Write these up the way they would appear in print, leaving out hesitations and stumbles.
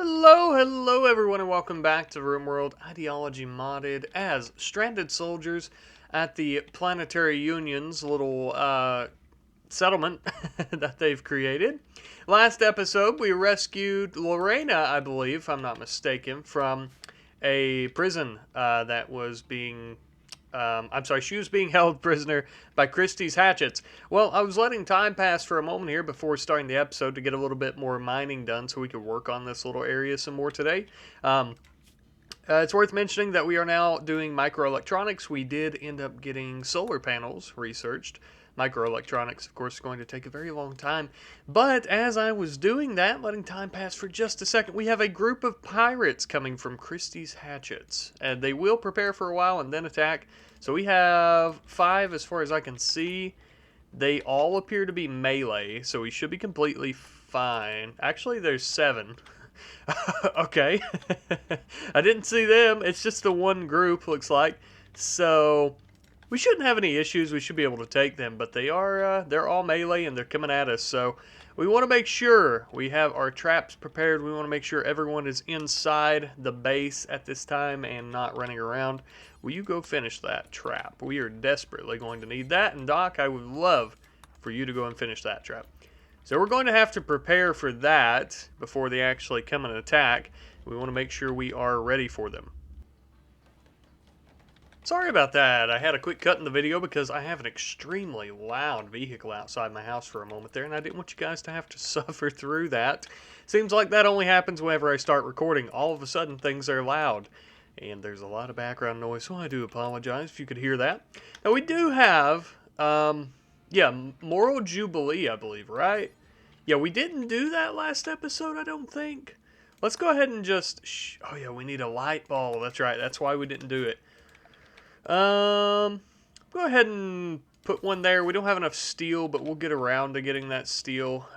Hello everyone, and welcome back to RimWorld Ideology Modded as stranded soldiers at the Planetary Union's little settlement that they've created. Last episode, we rescued Lorena, I believe, if I'm not mistaken, from a prison that was being she was being held prisoner by Christie's hatchets. Well, I was letting time pass for a moment here before starting the episode to get a little bit more mining done so we could work on this little area some more today. It's worth mentioning that we are now doing microelectronics. We did end up getting solar panels researched. Microelectronics, of course, is going to take a very long time. But as I was doing that, letting time pass for just a second, we have a group of pirates coming from Christie's hatchets. And they will prepare for a while and then attack. So we have 5 as far as I can see. They all appear to be melee, so we should be completely fine. Actually, there's 7. Okay. I didn't see them. It's just the one group, looks like. So we shouldn't have any issues. We should be able to take them, but they're all melee and they're coming at us. So we want to make sure we have our traps prepared. We want to make sure everyone is inside the base at this time and not running around. Will you go finish that trap? We are desperately going to need that. And Doc, I would love for you to go and finish that trap. So we're going to have to prepare for that before they actually come and attack. We want to make sure we are ready for them. Sorry about that. I had a quick cut in the video because I have an extremely loud vehicle outside my house for a moment there, and I didn't want you guys to have to suffer through that. Seems like that only happens whenever I start recording. All of a sudden, things are loud, and there's a lot of background noise, so I do apologize if you could hear that. Now, we do have, Moral Jubilee, I believe, right? Yeah, we didn't do that last episode, I don't think. Let's go ahead and just... Oh, yeah, we need a light ball. That's right. That's why we didn't do it. Go ahead and put one there. We don't have enough steel, but we'll get around to getting that steel.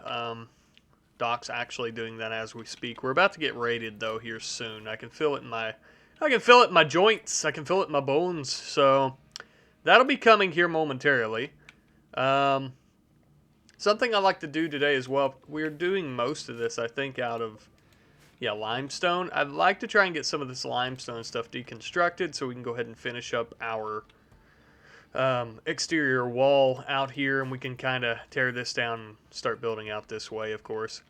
Doc's actually doing that as we speak. We're about to get raided though here soon. I can feel it in my joints. I can feel it in my bones. So that'll be coming here momentarily. Something I like to do today as well. We're doing most of this, I think, out of limestone. I'd like to try and get some of this limestone stuff deconstructed so we can go ahead and finish up our exterior wall out here, and we can kind of tear this down and start building out this way, of course.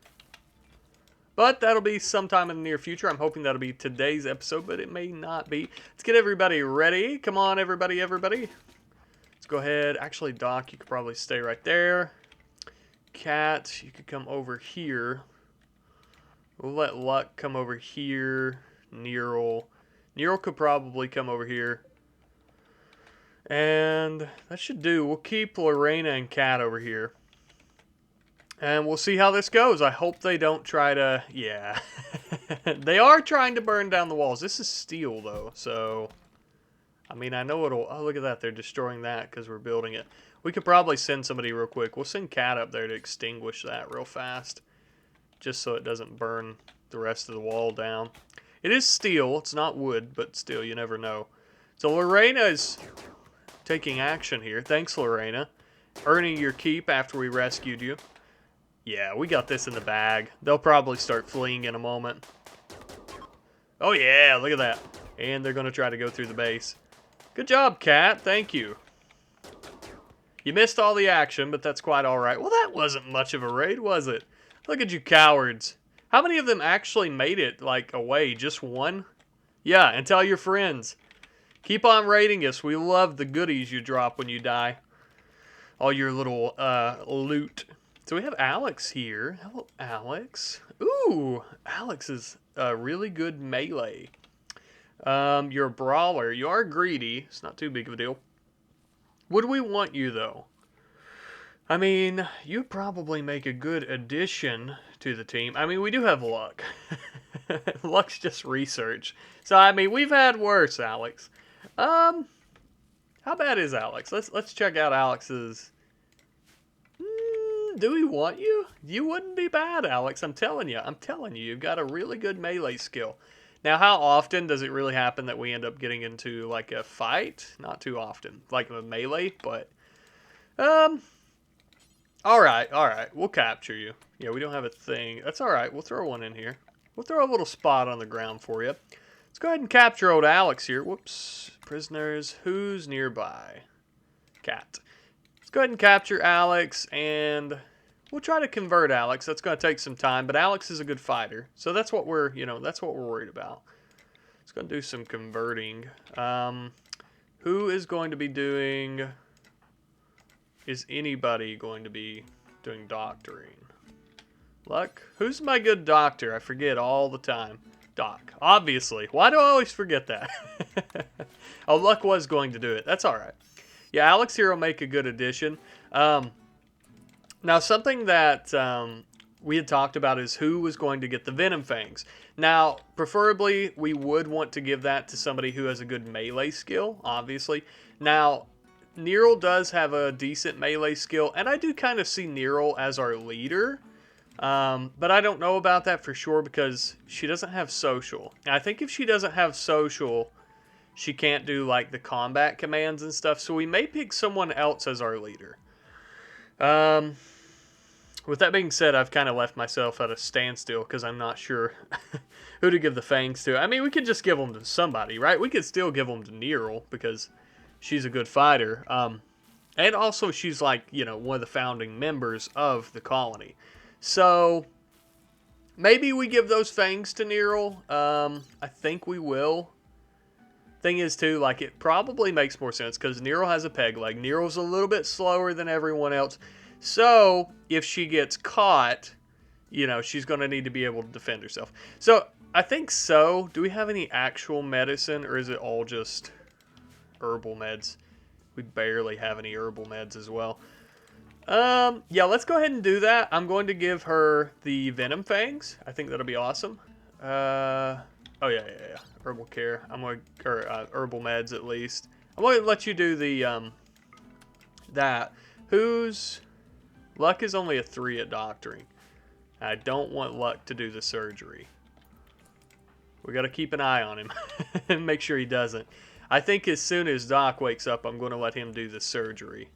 But that'll be sometime in the near future. I'm hoping that'll be today's episode, but it may not be. Let's get everybody ready. Come on, everybody. Let's go ahead. Actually, Doc, you could probably stay right there. Cat, you could come over here. We'll let Luck come over here. Nero could probably come over here. And that should do. We'll keep Lorena and Cat over here. And we'll see how this goes. I hope they don't try to... Yeah. They are trying to burn down the walls. This is steel, though. So, I mean, I know it'll... Oh, look at that. They're destroying that because we're building it. We could probably send somebody real quick. We'll send Cat up there to extinguish that real fast, just so it doesn't burn the rest of the wall down. It is steel. It's not wood, but still, you never know. So Lorena is taking action here. Thanks, Lorena. Earning your keep after we rescued you. Yeah, we got this in the bag. They'll probably start fleeing in a moment. Oh, yeah, look at that. And they're going to try to go through the base. Good job, Cat. Thank you. You missed all the action, but that's quite all right. Well, that wasn't much of a raid, was it? Look at you cowards. How many of them actually made it, like, away? Just one? Yeah, and tell your friends. Keep on raiding us. We love the goodies you drop when you die. All your little loot. So we have Alex here. Hello, Alex. Ooh, Alex is a really good melee. You're a brawler. You are greedy. It's not too big of a deal. Would we want you, though? I mean, you'd probably make a good addition to the team. I mean, we do have Luck. Luck's just research. So, I mean, we've had worse, Alex. How bad is Alex? Let's check out Alex's... do we want you? You wouldn't be bad, Alex. I'm telling you. You've got a really good melee skill. Now, how often does it really happen that we end up getting into, like, a fight? Not too often. Like, a melee, but... Alright. We'll capture you. Yeah, we don't have a thing. That's alright. We'll throw one in here. We'll throw a little spot on the ground for you. Let's go ahead and capture old Alex here. Whoops. Prisoners. Who's nearby? Cat. Let's go ahead and capture Alex, and we'll try to convert Alex. That's going to take some time, but Alex is a good fighter. So that's what we're, that's what we're worried about. Let's go do some converting. Who is going to be doing... Is anybody going to be doing doctoring? Luck? Who's my good doctor? I forget all the time. Doc. Obviously. Why do I always forget that? Oh, Luck was going to do it. That's all right. Yeah, Alex here will make a good addition. Now, something that we had talked about is who was going to get the Venom Fangs. Now, preferably, we would want to give that to somebody who has a good melee skill, obviously. Now, Nerl does have a decent melee skill, and I do kind of see Nerl as our leader. But I don't know about that for sure because she doesn't have social. And I think if she doesn't have social, she can't do like the combat commands and stuff. So we may pick someone else as our leader. With that being said, I've kind of left myself at a standstill because I'm not sure who to give the fangs to. I mean, we could just give them to somebody, right? We could still give them to Nerl because she's a good fighter. And also she's like, one of the founding members of the colony. So, maybe we give those fangs to Nerl. I think we will. Thing is, too, like, it probably makes more sense because Nerl has a peg leg. Nerl's a little bit slower than everyone else. So, if she gets caught, she's going to need to be able to defend herself. So, I think so. Do we have any actual medicine, or is it all just herbal meds? We barely have any herbal meds as well. Yeah, let's go ahead and do that. I'm going to give her the Venom Fangs. I think that'll be awesome. Oh, yeah. Herbal care. Herbal meds, at least. I'm going to let you do the, that. Luck is only a 3 at doctoring. I don't want Luck to do the surgery. We got to keep an eye on him and make sure he doesn't. I think as soon as Doc wakes up, I'm going to let him do the surgery.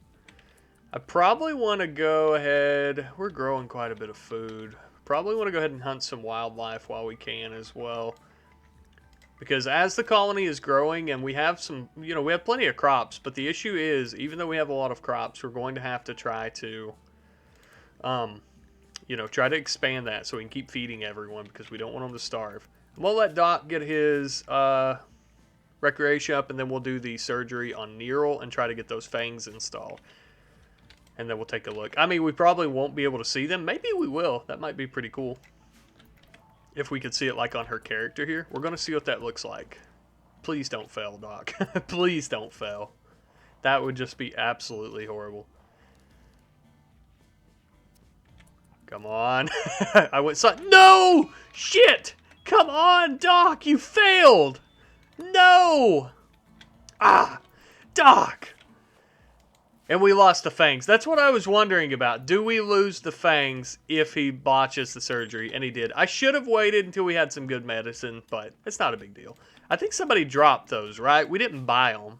I probably want to go ahead... We're growing quite a bit of food. Probably want to go ahead and hunt some wildlife while we can as well. Because as the colony is growing, and we have some... we have plenty of crops. But the issue is, even though we have a lot of crops, we're going to have to try to... try to expand that so we can keep feeding everyone. Because we don't want them to starve. I'm going to let Doc get his... recreation up, and then we'll do the surgery on Nerl and try to get those fangs installed. And then we'll take a look. I mean, we probably won't be able to see them. Maybe we will. That might be pretty cool. If we could see it like on her character here. We're going to see what that looks like. Please don't fail, Doc. Please don't fail. That would just be absolutely horrible. Come on. No! Shit! Come on, Doc! You failed! No! Doc! And we lost the fangs. That's what I was wondering about. Do we lose the fangs if he botches the surgery? And he did. I should have waited until we had some good medicine, but it's not a big deal. I think somebody dropped those, right? We didn't buy them.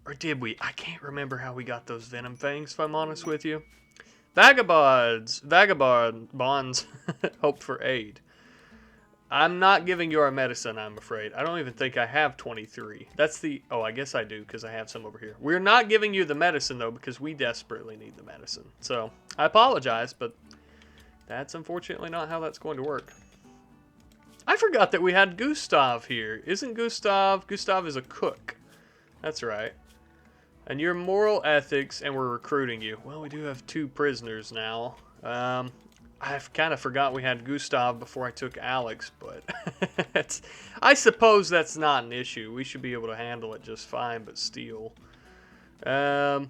Or did we? I can't remember how we got those venom fangs, if I'm honest with you. Vagabonds. Hope for aid. I'm not giving you our medicine, I'm afraid. I don't even think I have 23. That's the... Oh, I guess I do, because I have some over here. We're not giving you the medicine, though, because we desperately need the medicine. So, I apologize, but that's unfortunately not how that's going to work. I forgot that we had Gustav here. Isn't Gustav... Gustav is a cook. That's right. And your moral ethics, and we're recruiting you. Well, we do have 2 prisoners now. I've kind of forgot we had Gustav before I took Alex, but I suppose that's not an issue. We should be able to handle it just fine, but still. Yeah,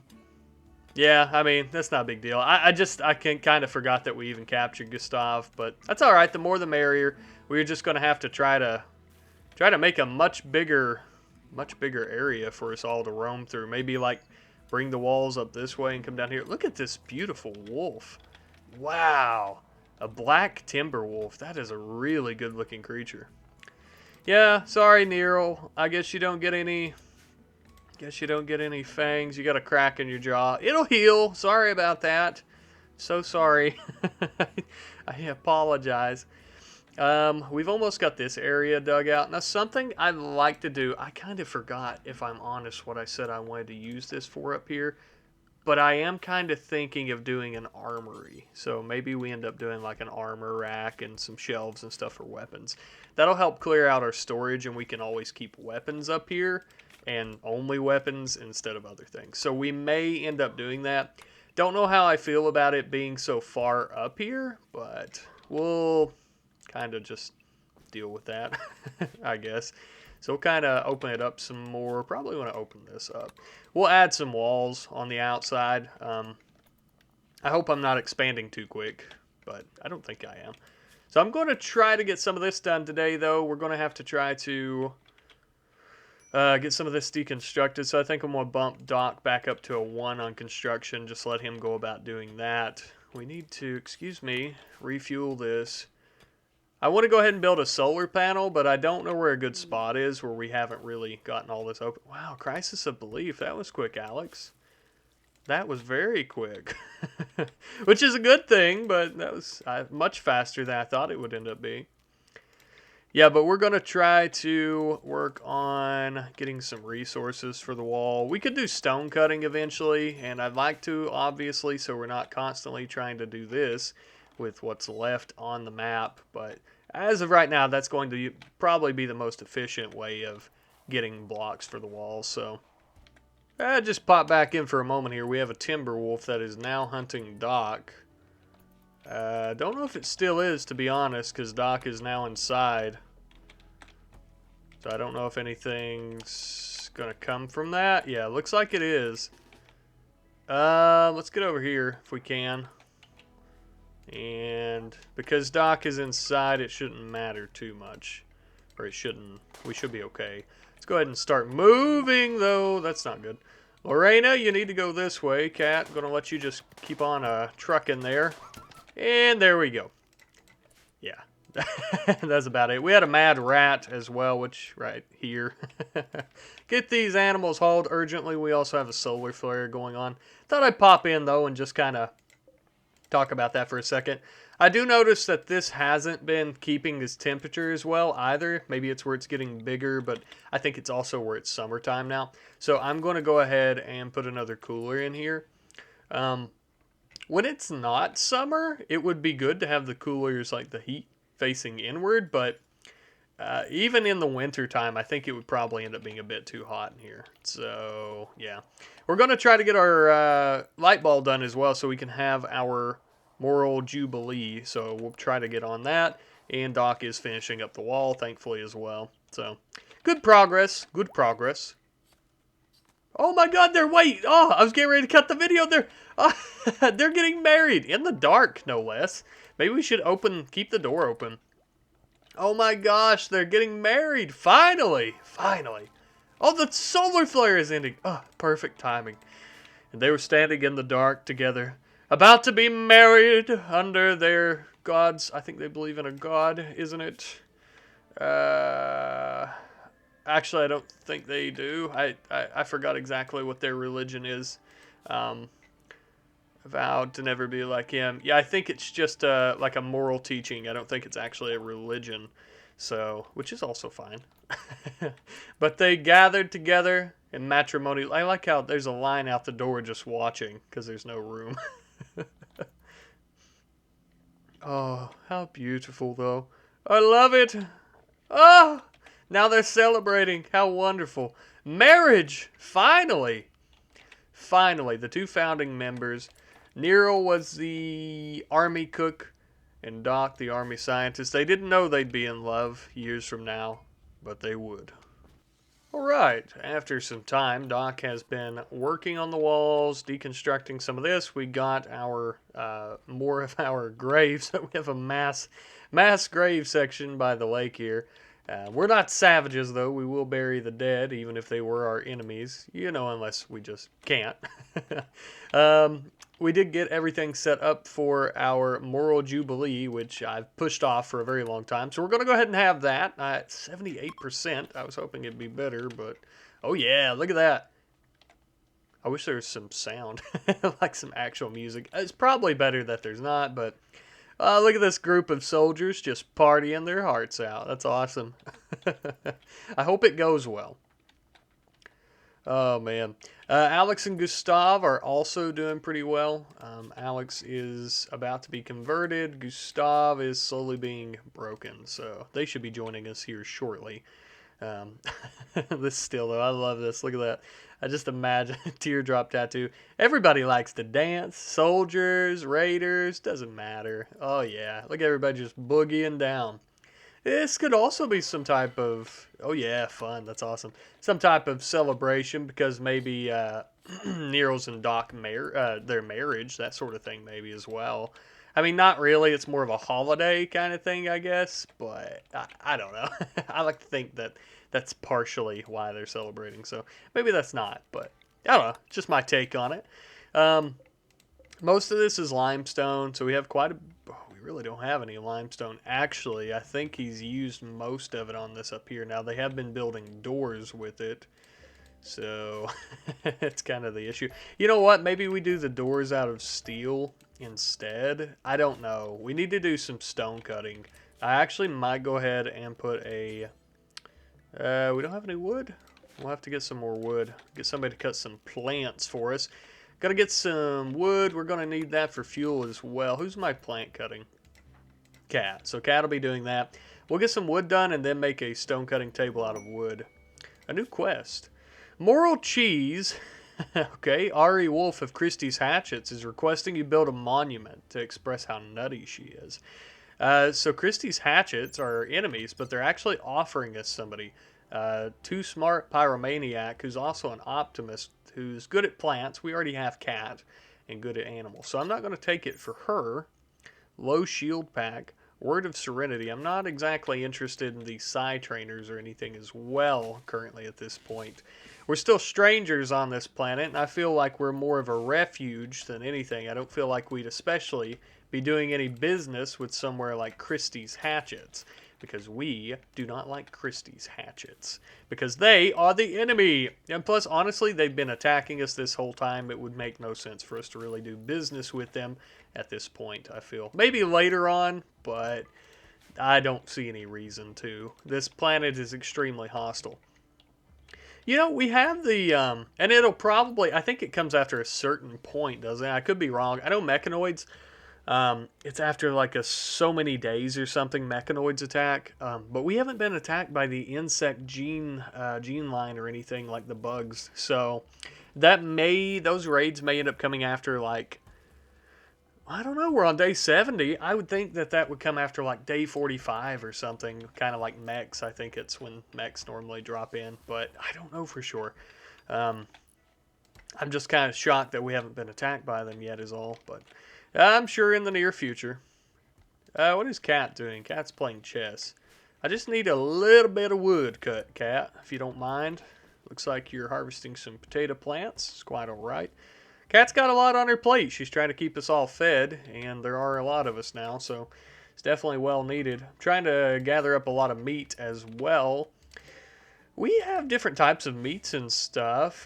I mean, that's not a big deal. I kind of forgot that we even captured Gustav, but that's all right. The more the merrier. We're just going to have to try to make a much bigger area for us all to roam through. Maybe like bring the walls up this way and come down here. Look at this beautiful wolf. Wow, a black timber wolf. That is a really good looking creature. Yeah, sorry, Nerl. I guess you don't get any. Guess you don't get any fangs. You got a crack in your jaw. It'll heal. Sorry about that. So sorry. I apologize. We've almost got this area dug out. Now, something I'd like to do, I kind of forgot, if I'm honest, what I said I wanted to use this for up here. But I am kind of thinking of doing an armory. So maybe we end up doing like an armor rack and some shelves and stuff for weapons. That'll help clear out our storage, and we can always keep weapons up here and only weapons instead of other things. So we may end up doing that. Don't know how I feel about it being so far up here, but we'll kind of just deal with that, I guess. So we'll kind of open it up some more. Probably want to open this up. We'll add some walls on the outside. I hope I'm not expanding too quick, but I don't think I am. So I'm going to try to get some of this done today, though. We're going to have to try to get some of this deconstructed. So I think I'm going to bump Doc back up to a 1 on construction. Just let him go about doing that. We need to, excuse me, refuel this. I want to go ahead and build a solar panel, but I don't know where a good spot is where we haven't really gotten all this open. Wow, crisis of belief. That was quick, Alex. That was very quick. Which is a good thing, but that was much faster than I thought it would end up being. Yeah, but we're going to try to work on getting some resources for the wall. We could do stone cutting eventually, and I'd like to, obviously, so we're not constantly trying to do this with what's left on the map, but as of right now, that's going to probably be the most efficient way of getting blocks for the walls. So just pop back in for a moment here. We have a timber wolf that is now hunting Doc. Don't know if it still is, to be honest, because Doc is now inside. So I don't know if anything's gonna come from that. Yeah, looks like it is. Let's get over here if we can. And because Doc is inside, it shouldn't matter too much. Or it shouldn't. We should be okay. Let's go ahead and start moving, though. That's not good. Lorena, you need to go this way. Cat, I'm going to let you just keep on trucking there. And there we go. Yeah. That's about it. We had a mad rat as well, which, right here. Get these animals hauled urgently. We also have a solar flare going on. Thought I'd pop in, though, and just kind of talk about that for a second. I do notice that this hasn't been keeping its temperature as well either. Maybe it's where it's getting bigger, but I think it's also where it's summertime now. So I'm going to go ahead and put another cooler in here. When it's not summer, it would be good to have the coolers, like the heat facing inward, but even in the winter time, I think it would probably end up being a bit too hot in here. So, yeah. We're going to try to get our light ball done as well so we can have our Moral Jubilee. So, we'll try to get on that. And Doc is finishing up the wall, thankfully, as well. So, good progress. Good progress. Oh my god, they're wait. Oh, I was getting ready to cut the video. They're getting married in the dark, no less. Maybe we should keep the door open. Oh my gosh, they're getting married. Finally. Finally. Oh, the solar flare is ending. Oh, perfect timing. And they were standing in the dark together, about to be married under their gods. I think they believe in a god, isn't it? Actually, I don't think they do. I forgot exactly what their religion is. Vowed to never be like him. Yeah, I think it's just like a moral teaching. I don't think it's actually a religion. So, which is also fine. But they gathered together in matrimony. I like how there's a line out the door just watching because there's no room. Oh, how beautiful, though. I love it. Oh, now they're celebrating. How wonderful. Marriage, finally. Finally, the two founding members. Nero was the army cook, and Doc the army scientist. They didn't know they'd be in love years from now, but they would. Alright, after some time, Doc has been working on the walls, deconstructing some of this. We got our more of our graves. We have a mass grave section by the lake here. We're not savages, though. We will bury the dead, even if they were our enemies. You know, unless we just can't. We did get everything set up for our Moral Jubilee, which I've pushed off for a very long time. So we're going to go ahead and have that at 78%. I was hoping it'd be better, but oh yeah, look at that. I wish there was some sound, like some actual music. It's probably better that there's not, but Look at this group of soldiers just partying their hearts out. That's awesome. I hope it goes well. Oh, man. Alex and Gustav are also doing pretty well. Alex is about to be converted. Gustav is slowly being broken. So they should be joining us here shortly. Um, this still, though, I love this. Look at that. I just imagine a teardrop tattoo. Everybody likes to dance. Soldiers, raiders, doesn't matter. Oh, yeah. Look at everybody just boogieing down. This could also be some type of, oh yeah, fun. That's awesome. Some type of celebration because maybe Nero's and Doc their marriage, that sort of thing, maybe as well. I mean, not really. It's more of a holiday kind of thing, I guess. But I don't know. I like to think that that's partially why they're celebrating. So maybe that's not. But I don't know. Just my take on it. Um, Most of this is limestone, so we have quite a. Oh, we really don't have any limestone. Actually, I think he's used most of it on this up here. Now, they have been building doors with it, so it's kind of the issue. You know what? Maybe we do the doors out of steel instead. I don't know. We need to do some stone cutting. I actually might go ahead and put a. We don't have any wood. We'll have to get some more wood. Get somebody to cut some plants for us. Gotta get some wood. We're gonna need that for fuel as well. Who's my plant cutting? Cat. So Cat will be doing that. We'll get some wood done and then make a stone cutting table out of wood. A new quest. Moral Cheese. Okay, Ari Wolf of Christie's Hatchets is requesting you build a monument to express how nutty she is. So Christie's Hatchets are enemies, but they're actually offering us somebody. Too Smart Pyromaniac, who's also an optimist, who's good at plants. We already have Cat and good at animals. So I'm not going to take it for her. Low Shield Pack. Word of Serenity. I'm not exactly interested in the Psy Trainers or anything as well currently at this point. We're still strangers on this planet, and I feel like we're more of a refuge than anything. I don't feel like we'd especially be doing any business with somewhere like Christie's Hatchets, because we do not like Christie's Hatchets, because they are the enemy. And plus, honestly, they've been attacking us this whole time. It would make no sense for us to really do business with them at this point, I feel. Maybe later on, but I don't see any reason to. This planet is extremely hostile. You know, we have the, and it'll probably, I think it comes after a certain point, doesn't it? I could be wrong. I know mechanoids, it's after like so many days or something, mechanoids attack. But we haven't been attacked by the insect gene line or anything like the bugs. So those raids may end up coming after like, I don't know, we're on day 70. I would think that would come after like day 45 or something, kind of like mechs. I think it's when mechs normally drop in, but I don't know for sure. I'm just kind of shocked that we haven't been attacked by them yet is all, but I'm sure in the near future. What is Cat doing? Cat's playing chess. I just need a little bit of wood cut, Cat, if you don't mind. Looks like you're harvesting some potato plants. It's quite alright. Cat's got a lot on her plate. She's trying to keep us all fed, and there are a lot of us now, so it's definitely well needed. I'm trying to gather up a lot of meat as well. We have different types of meats and stuff.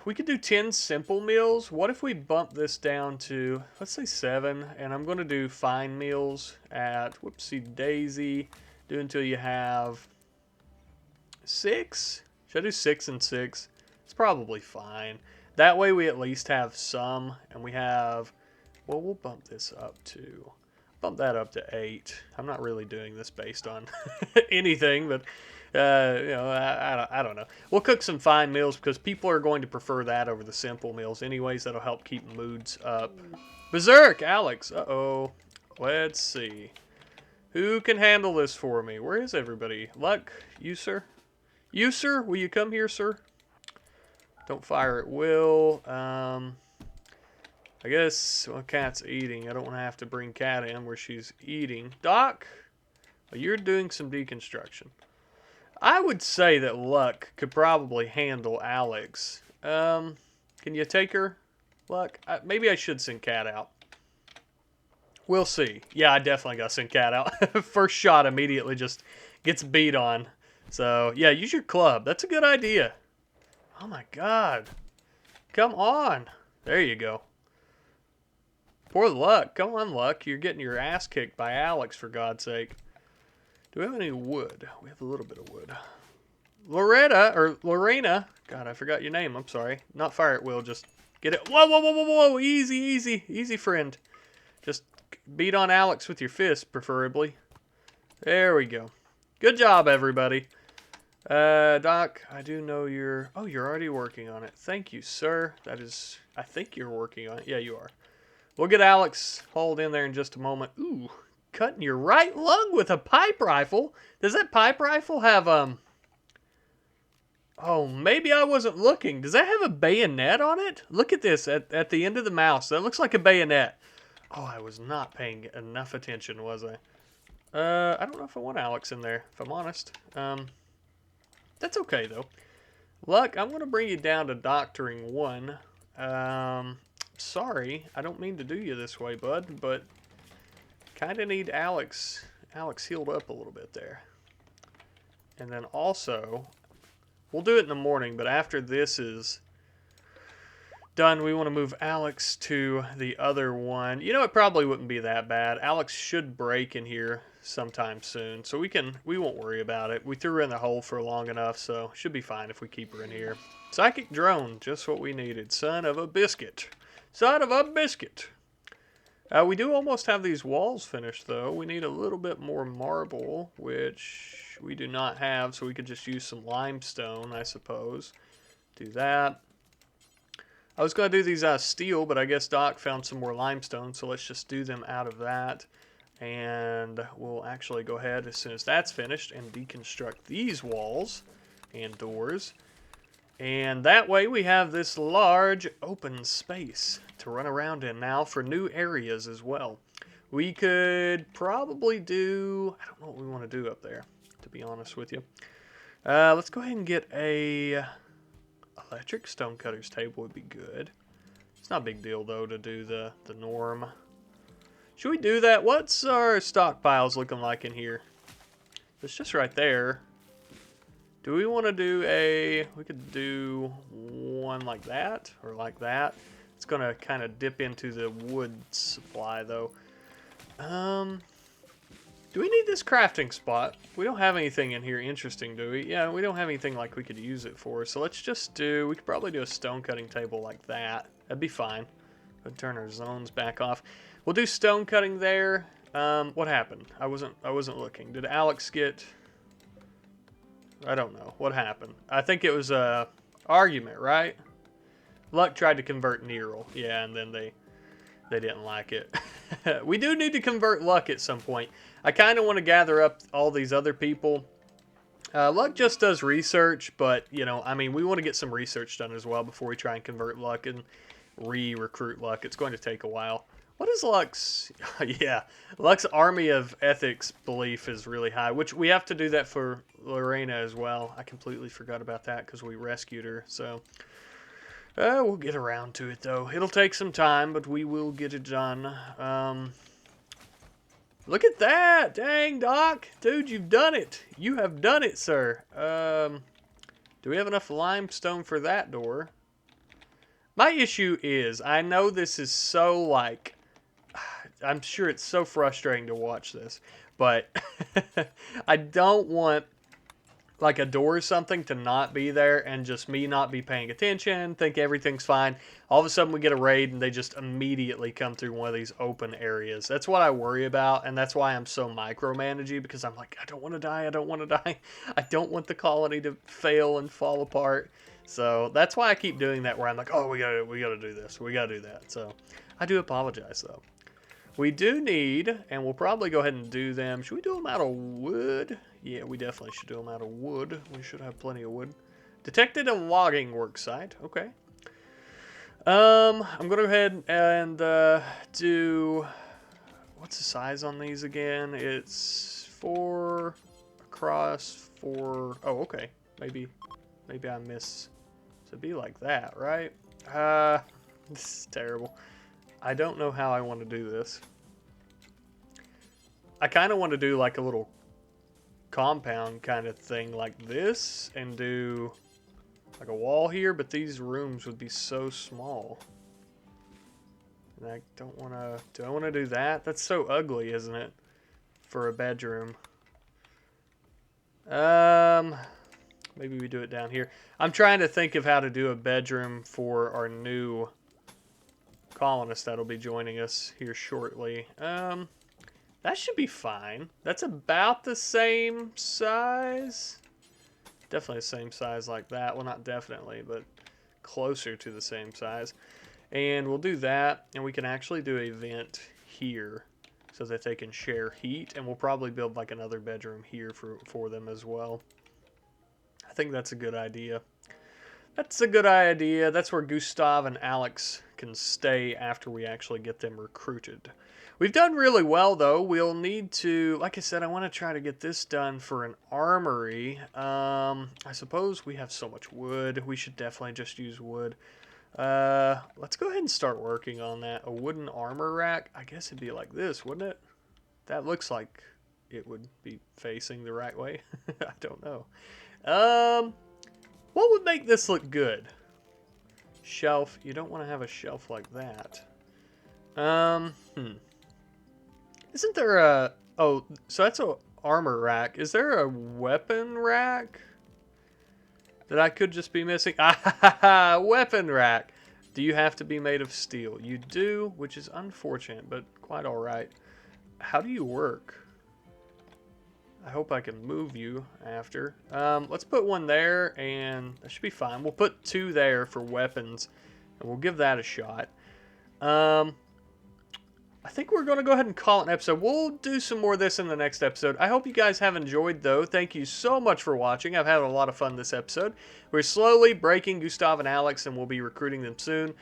We could do 10 simple meals. What if we bump this down to, let's say 7, and I'm going to do fine meals at, whoopsie daisy, do until you have 6? Should I do 6 and 6? It's probably fine. That way we at least have some, and we have, well, we'll bump this up to, bump that up to 8. I'm not really doing this based on anything, but, you know, I don't know. We'll cook some fine meals because people are going to prefer that over the simple meals anyways. That'll help keep moods up. Berserk, Alex. Uh-oh. Let's see. Who can handle this for me? Where is everybody? Luck, you, sir? You, sir? Will you come here, sir? Don't fire at will. I guess, well, Cat's eating. I don't want to have to bring Cat in where she's eating. Doc, well, you're doing some deconstruction. I would say that Luck could probably handle Alex. Can you take her, Luck? Maybe I should send Cat out. We'll see. Yeah, I definitely got to send Cat out. First shot immediately just gets beat on. So, yeah, use your club. That's a good idea. Oh my god. Come on. There you go. Poor Luck. Come on, Luck. You're getting your ass kicked by Alex, for God's sake. Do we have any wood? We have a little bit of wood. Lorena. God, I forgot your name. I'm sorry. Not fire at will, just get it. Whoa, whoa, whoa, whoa, whoa. Easy, easy. Easy, friend. Just beat on Alex with your fist, preferably. There we go. Good job, everybody. Doc, I do know you're... Oh, you're already working on it. Thank you, sir. That is... I think you're working on it. Yeah, you are. We'll get Alex hauled in there in just a moment. Ooh, cutting your right lung with a pipe rifle. Does that pipe rifle have, Oh, maybe I wasn't looking. Does that have a bayonet on it? Look at this at the end of the mouse. That looks like a bayonet. Oh, I was not paying enough attention, was I? I don't know if I want Alex in there, if I'm honest. That's okay, though. Luck, I'm going to bring you down to Doctoring 1. Sorry, I don't mean to do you this way, bud, but kind of need Alex healed up a little bit there. And then also, we'll do it in the morning, but after this is done, we want to move Alex to the other one. You know, it probably wouldn't be that bad. Alex should break in here sometime soon, so we won't worry about it. We threw her in the hole for long enough, so should be fine if we keep her in here. Psychic drone, just what we needed. Son of a biscuit. Son of a biscuit. We do almost have these walls finished, though. We need a little bit more marble, which we do not have, so we could just use some limestone, I suppose. Do that. I was going to do these out of steel, but I guess Doc found some more limestone, so let's just do them out of that. And we'll actually go ahead as soon as that's finished and deconstruct these walls and doors. And that way we have this large open space to run around in now for new areas as well. We could probably do... I don't know what we want to do up there, to be honest with you. Let's go ahead and get a... electric stonecutter's table would be good. It's not a big deal, though, to do the norm. Should we do that? What's our stockpiles looking like in here? It's just right there. Do we want to do a... We could do one like that, or like that. It's going to kind of dip into the wood supply, though. Do we need this crafting spot? We don't have anything in here interesting, do we? Yeah, we don't have anything like we could use it for. So let's just do... We could probably do a stone cutting table like that. That'd be fine. We'll turn our zones back off. We'll do stone cutting there. What happened? I wasn't looking. Did Alex get... I don't know. What happened? I think it was a argument, right? Luck tried to convert Neril. Yeah, and then they didn't like it. We do need to convert Luck at some point. I kind of want to gather up all these other people. Luck just does research, but, you know, I mean, we want to get some research done as well before we try and convert Luck and re-recruit Luck. It's going to take a while. What is Luck's... yeah, Luck's army of ethics belief is really high, which we have to do that for Lorena as well. I completely forgot about that because we rescued her, so... we'll get around to it, though. It'll take some time, but we will get it done. Look at that! Dang, Doc! Dude, you've done it! You have done it, sir! Do we have enough limestone for that door? My issue is, I know this is so, like... I'm sure it's so frustrating to watch this, but I don't want... like a door or something to not be there and just me not be paying attention, think everything's fine. All of a sudden we get a raid and they just immediately come through one of these open areas. That's what I worry about, and that's why I'm so micromanagey, because I'm like, I don't want to die, I don't want to die. I don't want the colony to fail and fall apart. So that's why I keep doing that, where I'm like, oh, we gotta do this, we gotta do that. So I do apologize, though. We do need, and we'll probably go ahead and do them. Should we do them out of wood? Yeah, we definitely should do them out of wood. We should have plenty of wood. Detected a logging work site. Okay. I'm going to go ahead and do... What's the size on these again? It's 4 across 4... Oh, okay. Maybe I miss... So it'd be like that, right? This is terrible. I don't know how I want to do this. I kind of want to do like a little compound kind of thing like this and do like a wall here, but these rooms would be so small. And I don't want to... Do I want to do that? That's so ugly, isn't it? For a bedroom. Maybe we do it down here. I'm trying to think of how to do a bedroom for our new colonist that'll be joining us here shortly. That should be fine. That's about the same size. Definitely the same size like that. Well, not definitely, but closer to the same size. And we'll do that, and we can actually do a vent here so that they can share heat, and we'll probably build like another bedroom here for them as well. I think that's a good idea. That's a good idea. That's where Gustav and Alex can stay after we actually get them recruited. We've done really well, though. We'll need to, like I said, I want to try to get this done for an armory. I suppose we have so much wood. We should definitely just use wood. Let's go ahead and start working on that. A wooden armor rack. I guess it'd be like this, wouldn't it? That looks like it would be facing the right way. I don't know. What would make this look good? Shelf. You don't want to have a shelf like that. Isn't there a... Oh, so that's a armor rack. Is there a weapon rack that I could just be missing? Ah, weapon rack. Do you have to be made of steel? You do, which is unfortunate, but quite all right. How do you work? I hope I can move you after. Let's put one there, and that should be fine. We'll put two there for weapons, and we'll give that a shot. I think we're going to go ahead and call it an episode. We'll do some more of this in the next episode. I hope you guys have enjoyed, though. Thank you so much for watching. I've had a lot of fun this episode. We're slowly breaking Gustav and Alex, and we'll be recruiting them soon.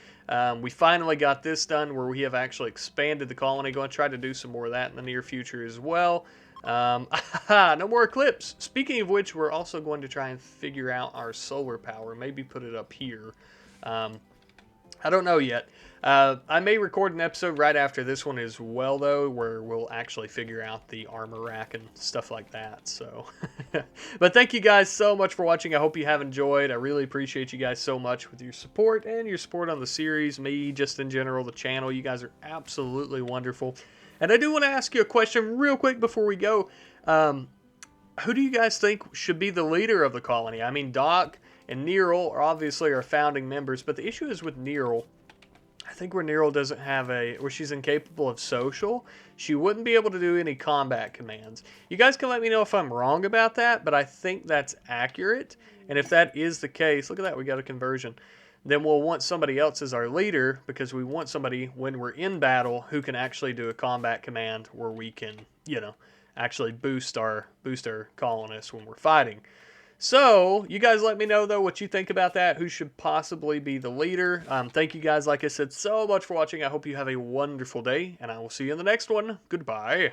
We finally got this done where we have actually expanded the colony. Going to try to do some more of that in the near future as well. No more eclipse. Speaking of which, we're also going to try and figure out our solar power. Maybe put it up here. I don't know yet. I may record an episode right after this one as well, though, where we'll actually figure out the armor rack and stuff like that. So, but thank you guys so much for watching. I hope you have enjoyed. I really appreciate you guys so much with your support and your support on the series, me, just in general, the channel. You guys are absolutely wonderful. And I do want to ask you a question real quick before we go. Who do you guys think should be the leader of the colony? I mean, Doc and Neril are obviously our founding members, but the issue is with Neril. I think where Neril doesn't have where she's incapable of social, she wouldn't be able to do any combat commands. You guys can let me know if I'm wrong about that, but I think that's accurate. And if that is the case, look at that, we got a conversion. Then we'll want somebody else as our leader, because we want somebody when we're in battle who can actually do a combat command where we can, you know, actually boost our colonists when we're fighting. So, you guys let me know, though, what you think about that. Who should possibly be the leader? Thank you guys, like I said, so much for watching. I hope you have a wonderful day, and I will see you in the next one. Goodbye.